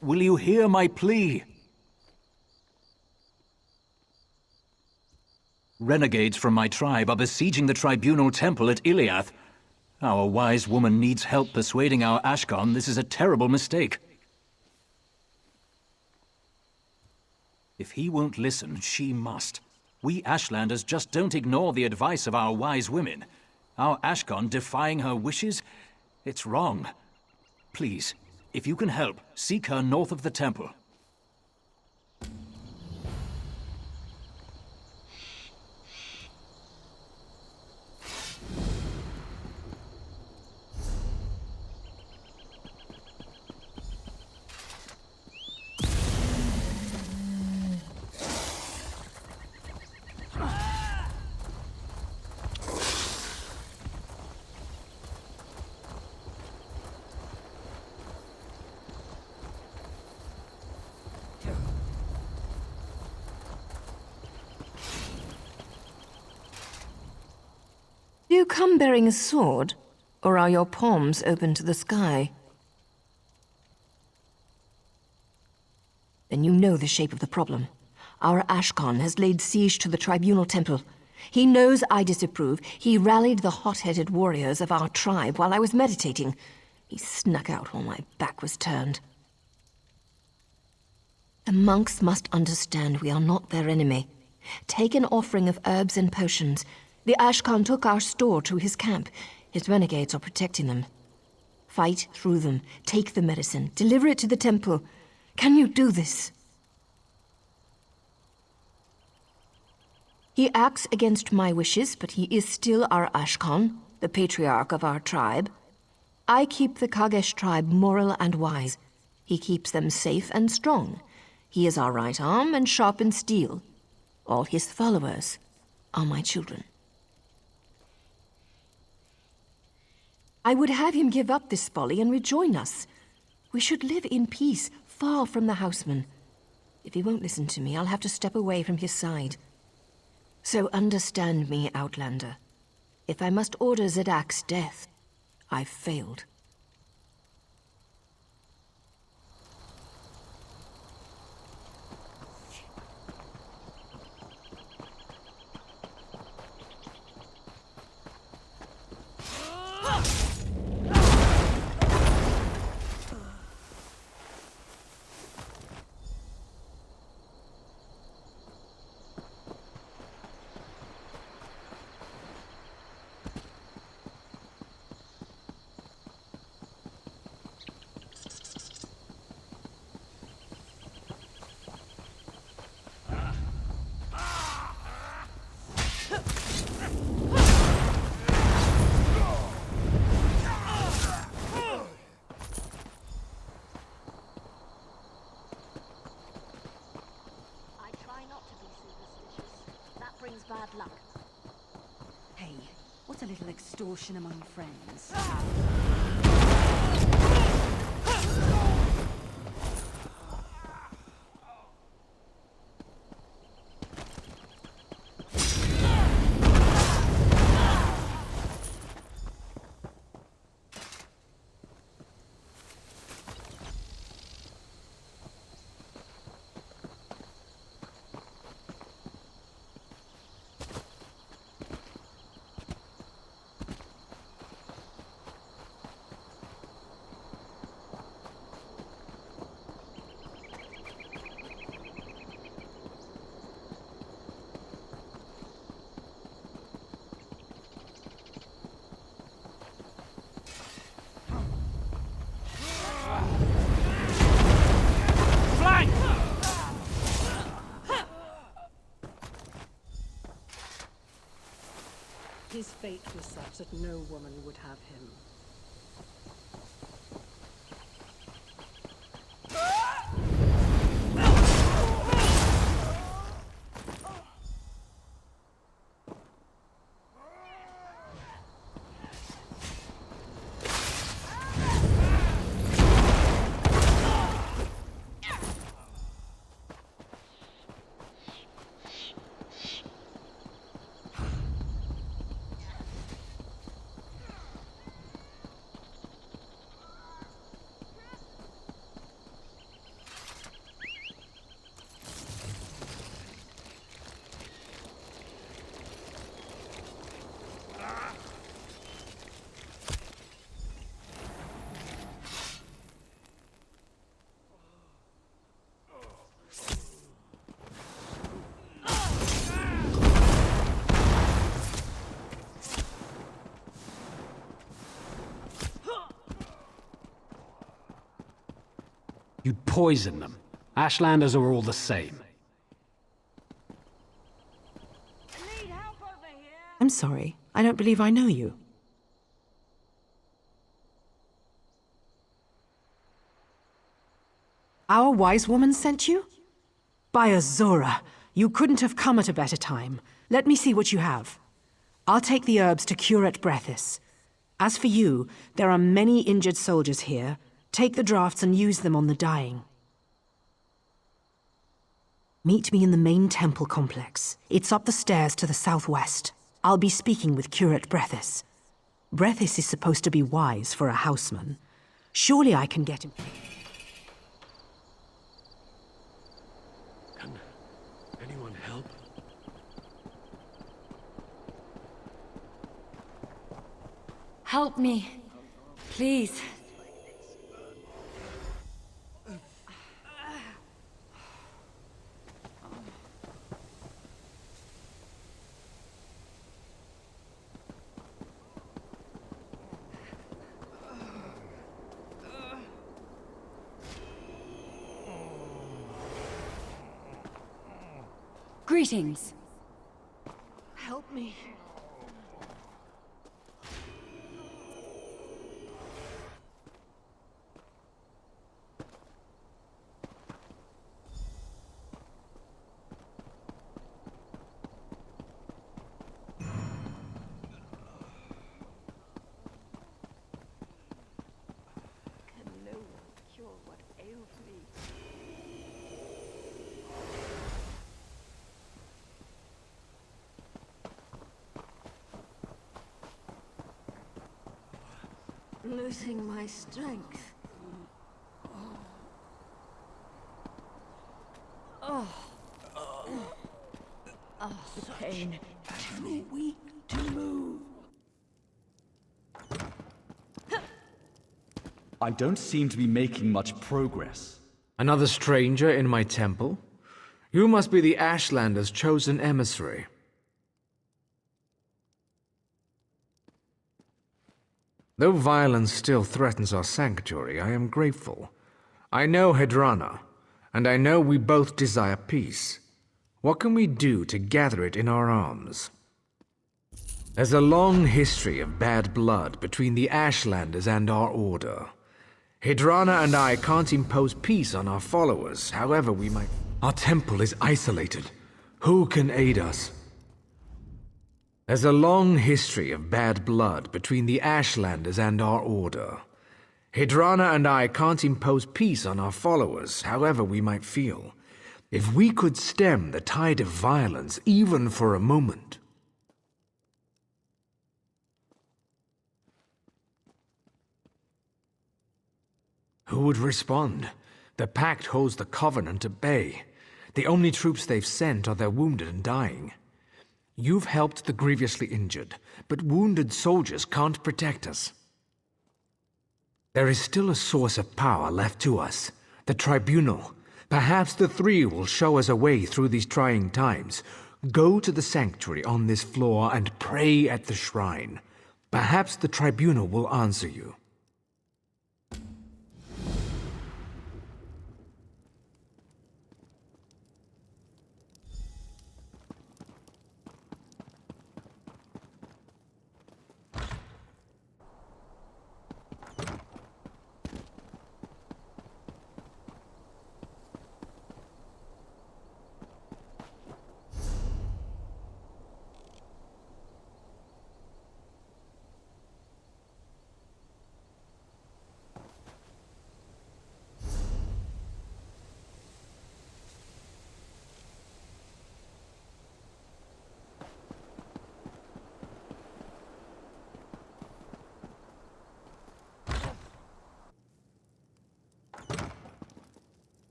Will you hear my plea? Renegades from my tribe are besieging the tribunal temple at Iliath. Our wise woman needs help persuading our Ashkon this is a terrible mistake. If he won't listen, she must. We Ashlanders just don't ignore the advice of our wise women. Our Ashkon defying her wishes? It's wrong. Please, if you can help, seek her north of the temple. Do you come bearing a sword, or are your palms open to the sky? Then you know the shape of the problem. Our Ashkon has laid siege to the tribunal temple. He knows I disapprove. He rallied the hot-headed warriors of our tribe while I was meditating. He snuck out while my back was turned. The monks must understand we are not their enemy. Take an offering of herbs and potions. The Ashkon took our store to his camp. His renegades are protecting them. Fight through them. Take the medicine. Deliver it to the temple. Can you do this? He acts against my wishes, but he is still our Ashkon, the patriarch of our tribe. I keep the Kagesh tribe moral and wise. He keeps them safe and strong. He is our right arm and sharpened steel. All his followers are my children. I would have him give up this folly and rejoin us. We should live in peace, far from the houseman. If he won't listen to me, I'll have to step away from his side. So understand me, Outlander. If I must order Zedak's death, I've failed. Bad luck. Hey, what's a little extortion among friends? His fate was such that no woman would have him. You'd poison them. Ashlanders are all the same. I'm sorry. I don't believe I know you. Our wise woman sent you? By Azora, you couldn't have come at a better time. Let me see what you have. I'll take the herbs to Curate Brethis. As for you, there are many injured soldiers here. Take the drafts and use them on the dying. Meet me in the main temple complex. It's up the stairs to the southwest. I'll be speaking with Curate Brethis. Brethis is supposed to be wise for a houseman. Surely I can get him. Can anyone help? Help me. Please. Greetings. Help me. Losing my strength. The pain. Too weak to move. I don't seem to be making much progress. Another stranger in my temple? You must be the Ashlander's chosen emissary. Though violence still threatens our sanctuary, I am grateful. I know Hedrana, and I know we both desire peace. What can we do to gather it in our arms? There's a long history of bad blood between the Ashlanders and our order. Hedrana and I can't impose peace on our followers, however we might. Our temple is isolated. Who can aid us? There's a long history of bad blood between the Ashlanders and our order. Hedrana and I can't impose peace on our followers, however we might feel. If we could stem the tide of violence even for a moment. Who would respond? The Pact holds the Covenant at bay. The only troops they've sent are their wounded and dying. You've helped the grievously injured, but wounded soldiers can't protect us. There is still a source of power left to us, the Tribunal. Perhaps the three will show us a way through these trying times. Go to the sanctuary on this floor and pray at the shrine. Perhaps the Tribunal will answer you.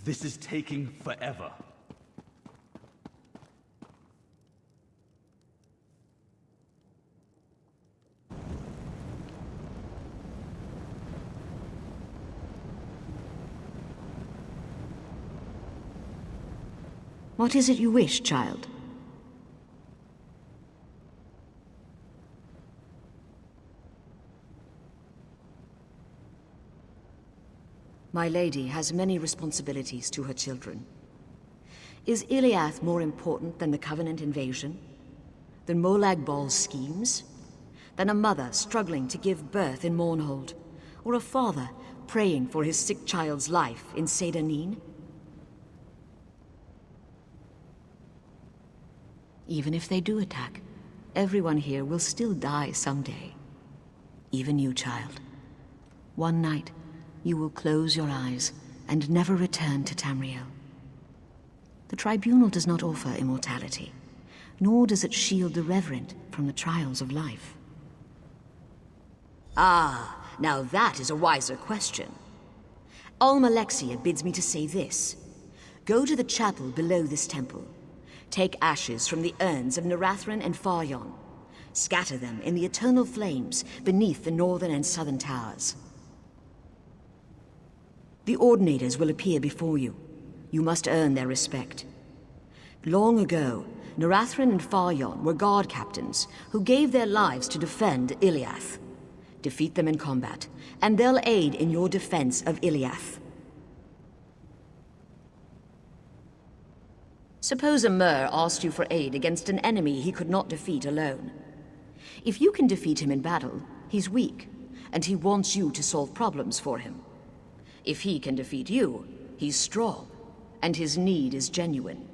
This is taking forever. What is it you wish, child? My lady has many responsibilities to her children. Is Iliath more important than the Covenant invasion? Than Molag Bal's schemes? Than a mother struggling to give birth in Mournhold? Or a father praying for his sick child's life in Sedanin? Even if they do attack, everyone here will still die someday. Even you, child. One night, you will close your eyes and never return to Tamriel. The Tribunal does not offer immortality, nor does it shield the reverent from the trials of life. Ah, now that is a wiser question. Almalexia bids me to say this. Go to the chapel below this temple. Take ashes from the urns of Narathran and Faryon. Scatter them in the eternal flames beneath the northern and southern towers. The Ordinators will appear before you. You must earn their respect. Long ago, Narathran and Faryon were guard captains who gave their lives to defend Iliath. Defeat them in combat, and they'll aid in your defense of Iliath. Suppose a Mer asked you for aid against an enemy he could not defeat alone. If you can defeat him in battle, he's weak, and he wants you to solve problems for him. If he can defeat you, he's strong, and his need is genuine.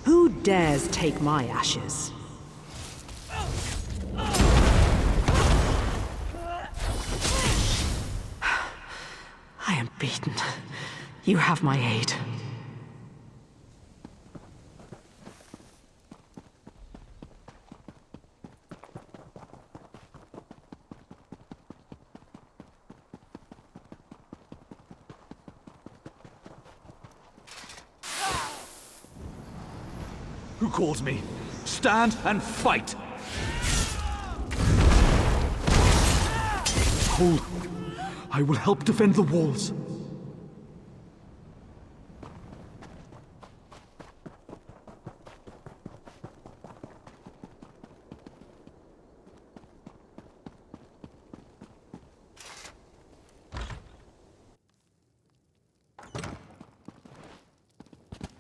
Who dares take my ashes? I am beaten. You have my aid. Who calls me? Stand and fight! Hold. I will help defend the walls.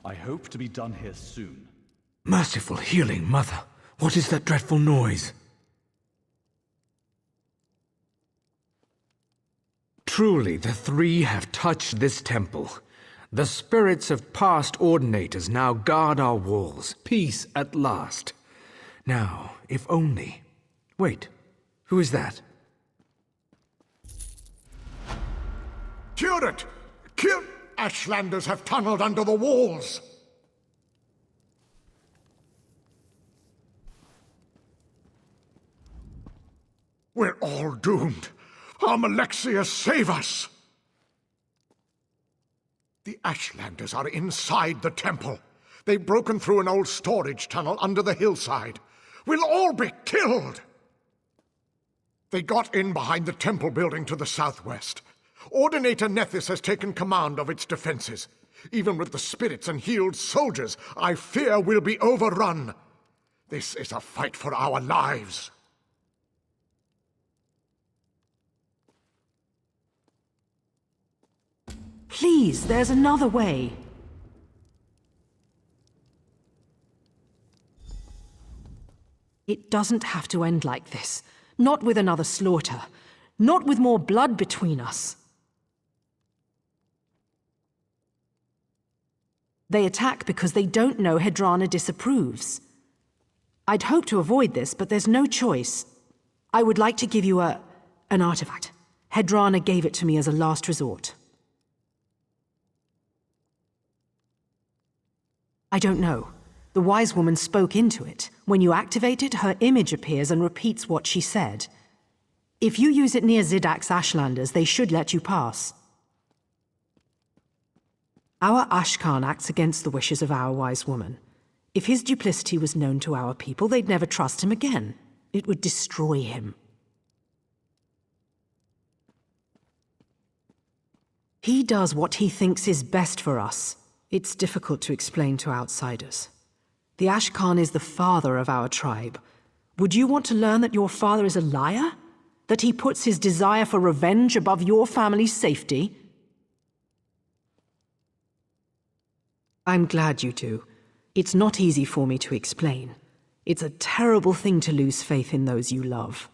I hope to be done here soon. Merciful healing mother, what is that dreadful noise? Truly, the three have touched this temple. The spirits of past Ordinators now guard our walls. Peace at last. Now, if only... Wait, who is that? Curate! Ashlanders have tunneled under the walls! We're all doomed. Almalexia, save us! The Ashlanders are inside the temple. They've broken through an old storage tunnel under the hillside. We'll all be killed! They got in behind the temple building to the southwest. Ordinator Nethys has taken command of its defenses. Even with the spirits and healed soldiers, I fear we'll be overrun. This is a fight for our lives. Please, there's another way. It doesn't have to end like this. Not with another slaughter. Not with more blood between us. They attack because they don't know Hedrana disapproves. I'd hoped to avoid this, but there's no choice. I would like to give you an artifact. Hedrana gave it to me as a last resort. I don't know. The wise woman spoke into it. When you activate it, her image appears and repeats what she said. If you use it near Zidak's Ashlanders, they should let you pass. Our Ashkan acts against the wishes of our wise woman. If his duplicity was known to our people, they'd never trust him again. It would destroy him. He does what he thinks is best for us. It's difficult to explain to outsiders. The Ashkan is the father of our tribe. Would you want to learn that your father is a liar? That he puts his desire for revenge above your family's safety? I'm glad you do. It's not easy for me to explain. It's a terrible thing to lose faith in those you love.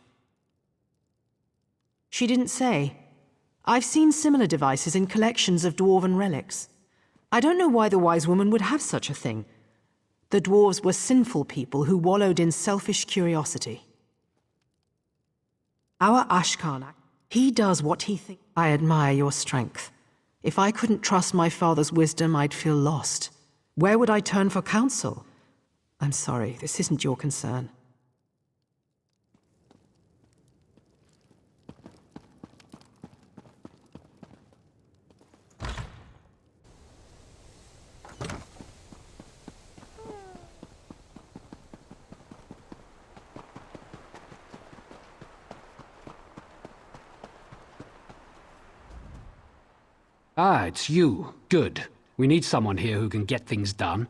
She didn't say. I've seen similar devices in collections of dwarven relics. I don't know why the wise woman would have such a thing. The dwarves were sinful people who wallowed in selfish curiosity. Our Ashkan, he does what he thinks. I admire your strength. If I couldn't trust my father's wisdom, I'd feel lost. Where would I turn for counsel? I'm sorry, this isn't your concern. Ah, it's you. Good. We need someone here who can get things done.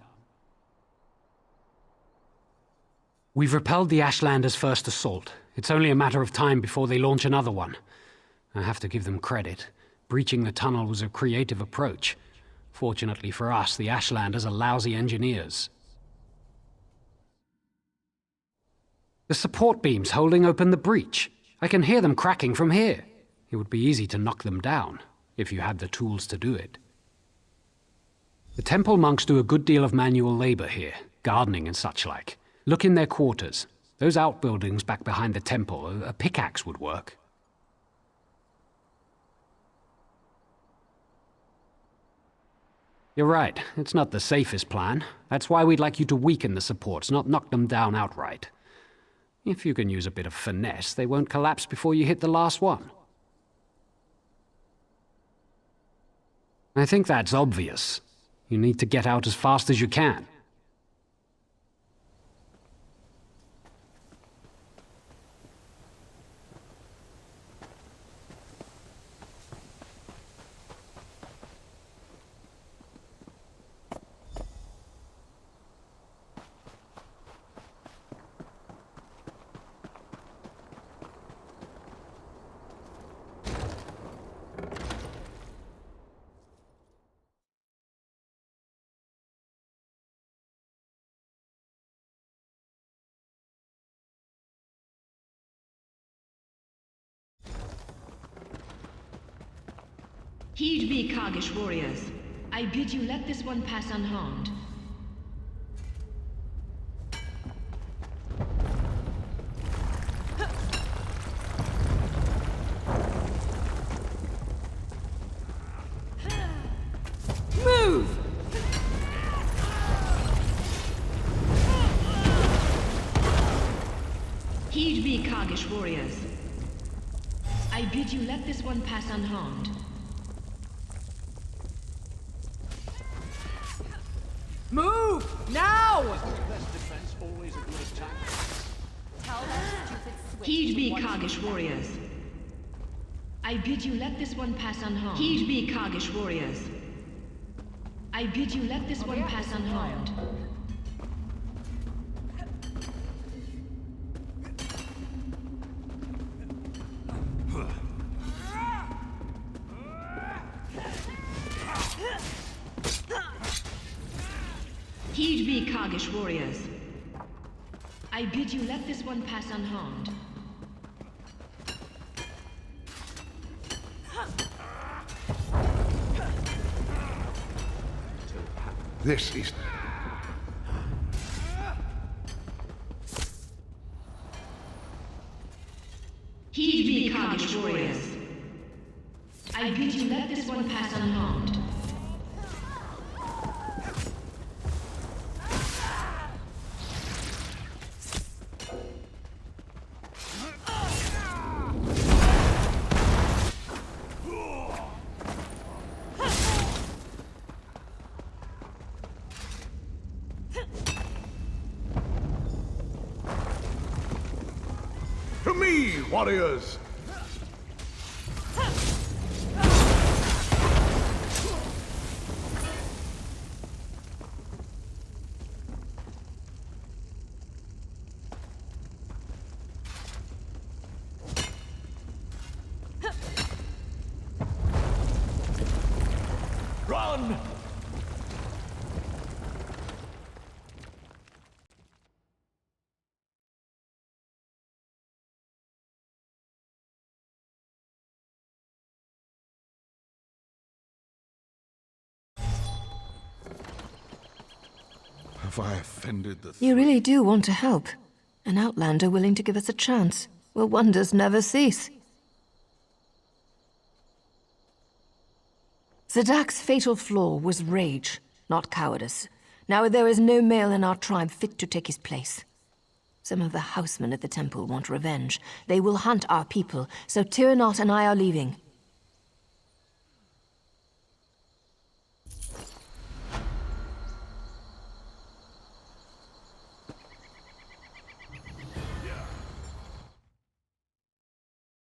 We've repelled the Ashlanders' first assault. It's only a matter of time before they launch another one. I have to give them credit. Breaching the tunnel was a creative approach. Fortunately for us, the Ashlanders are lousy engineers. The support beam's holding open the breach. I can hear them cracking from here. It would be easy to knock them down, if you had the tools to do it. The temple monks do a good deal of manual labor here, gardening and such like. Look in their quarters. Those outbuildings back behind the temple, a pickaxe would work. You're right, it's not the safest plan. That's why we'd like you to weaken the supports, not knock them down outright. If you can use a bit of finesse, they won't collapse before you hit the last one. I think that's obvious. You need to get out as fast as you can. Heed me, Kargish warriors. I bid you let this one pass unharmed. Move! Heed me, Kargish warriors. I bid you let this one pass unharmed. Move! Now! Heed me, Kargish warriors. I bid you let this one pass unharmed. Heed me, Kargish warriors. I bid you let this one pass unharmed. Heed me, Kargish warriors. I bid you let this one pass unharmed. This is... Heed me, Carnage warriors. I bid you let this one pass unharmed. To me, warriors! Run! Have I offended the... You really do want to help. An outlander willing to give us a chance. Will wonders never cease? Zadak's fatal flaw was rage, not cowardice. Now there is no male in our tribe fit to take his place. Some of the housemen at the temple want revenge. They will hunt our people, so Tyrannot and I are leaving.